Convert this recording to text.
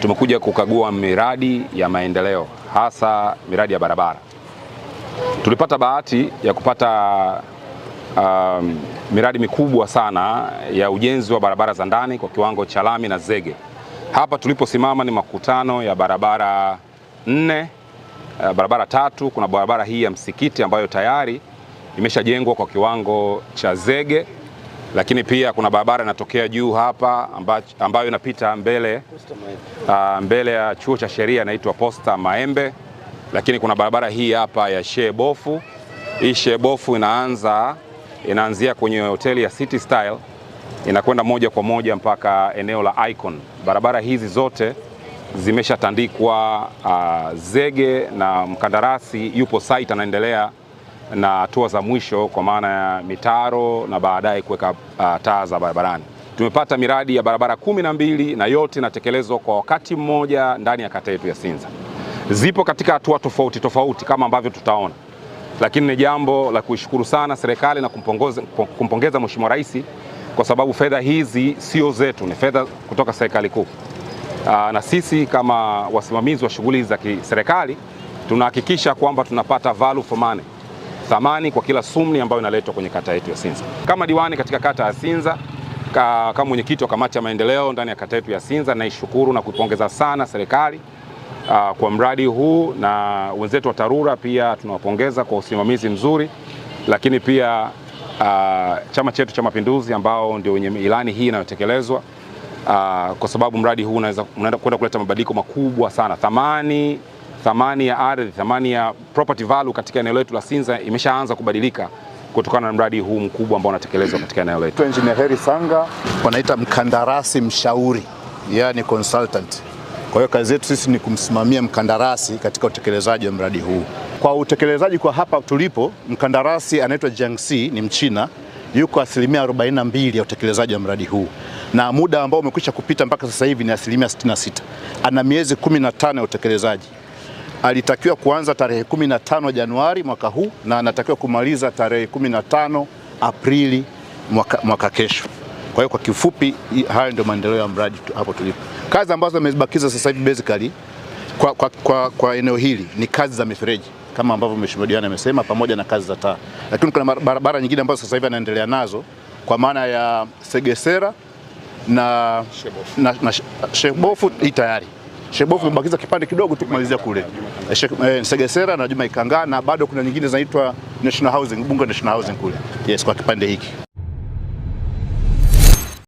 tumekuja kukagua miradi ya maendeleo, hasa miradi ya barabara. Tulipata bahati ya kupata miradi mikubwa sana ya ujenzi wa barabara za ndani kwa kiwango cha lami na zege. Hapa tuliposimama ni makutano ya barabara 4, barabara 3. Kuna barabara hii ya Msikiti ambayo tayari imeshajengwa kwa kiwango cha zege, lakini pia kuna barabara inatokea juu hapa ambayo inapita mbele ya chuo cha sheria inaitwa Posta Maembe, lakini kuna barabara hii hapa ya Sheikh Bofu. Hii Sheikh Bofu inaanzia kwenye hoteli ya City Style inakwenda moja kwa moja mpaka eneo la Icon. Barabara hizi zote zimeshatandikwa zege na mkandarasi yupo site anaendelea na hatua za mwisho kwa maana ya mitaro na baadaye kuweka taa za barabarani. Tumepata miradi ya barabara 12 na yote inatekelezwa kwa wakati mmoja ndani ya kata yetu ya Sinza. Zipo katika hatua tofauti tofauti kama ambavyo tutaona, lakini ni jambo la kuishukuru sana serikali na kumpongeza Mheshimiwa Rais kwa sababu fedha hizi sio zetu, ni fedha kutoka serikali kuu. Na sisi kama wasimamizi wa shughuli za kiserikali tunahakikisha kwamba tunapata value for money, thamani kwa kila sumni ambayo inaletwa kwenye kata yetu ya Sinza. Kama diwani katika kata ya Sinza, kama mwenyekiti wa kamati ya maendeleo ndani ya kata yetu ya Sinza, naishukuru na kuipongeza sana serikali kwa mradi huu, na wenzetu wa TARURA pia tunawapongeza kwa usimamizi mzuri, lakini pia chama chetu cha Mapinduzi ambao ndio wenye ilani hii inayotekelezwa, kwa sababu mradi huu unaenda kwenda kuleta mabadiliko makubwa sana. Thamani ya ardhi, thamani ya property value katika eneo letu la Sinza imeshaanza kubadilika kutokana na mradi huu mkubwa ambao unatekelezwa katika eneo letu. Engineer Heri Sanga wanaita mkandarasi mshauri, yani consultant. Kwa hiyo kazi yetu sisi ni kumsimamia mkandarasi katika utekelezaji wa mradi huu. Kwa utekelezaji kwa hapa tulipo, mkandarasi anaitwa Jiangxi, ni Mchina, yuko 42% ya utekelezaji wa mradi huu. Na muda ambao umekwisha kupita mpaka sasa hivi ni 66%. Ana miezi 15 ya utekelezaji. Alitakiwa kuanza tarehe 15 Januari mwaka huu na anatakiwa kumaliza tarehe 15 Aprili mwaka kesho. Kwa hiyo kwa kifupi, haya ndio maendeleo ya mradi hapo tulipo. Kazi ambazo amezibakiza sasa hivi basically kwa eneo hili ni kazi za mifereji kama ambavyo Mheshimiwa Diwani amesema, pamoja na kazi za taa. Lakini kuna barabara nyingine ambazo sasa hivi anaendelea nazo kwa maana ya Segesera na Sheikh Bofu tayari. Sheikh Bofu amebakiza kipande kidogo tu kumalizia kule. Segesera na Juma Ikanga, na bado kuna nyingine zinaitwa National Housing, Bunge National Housing kule. Yes, kwa kipande hiki.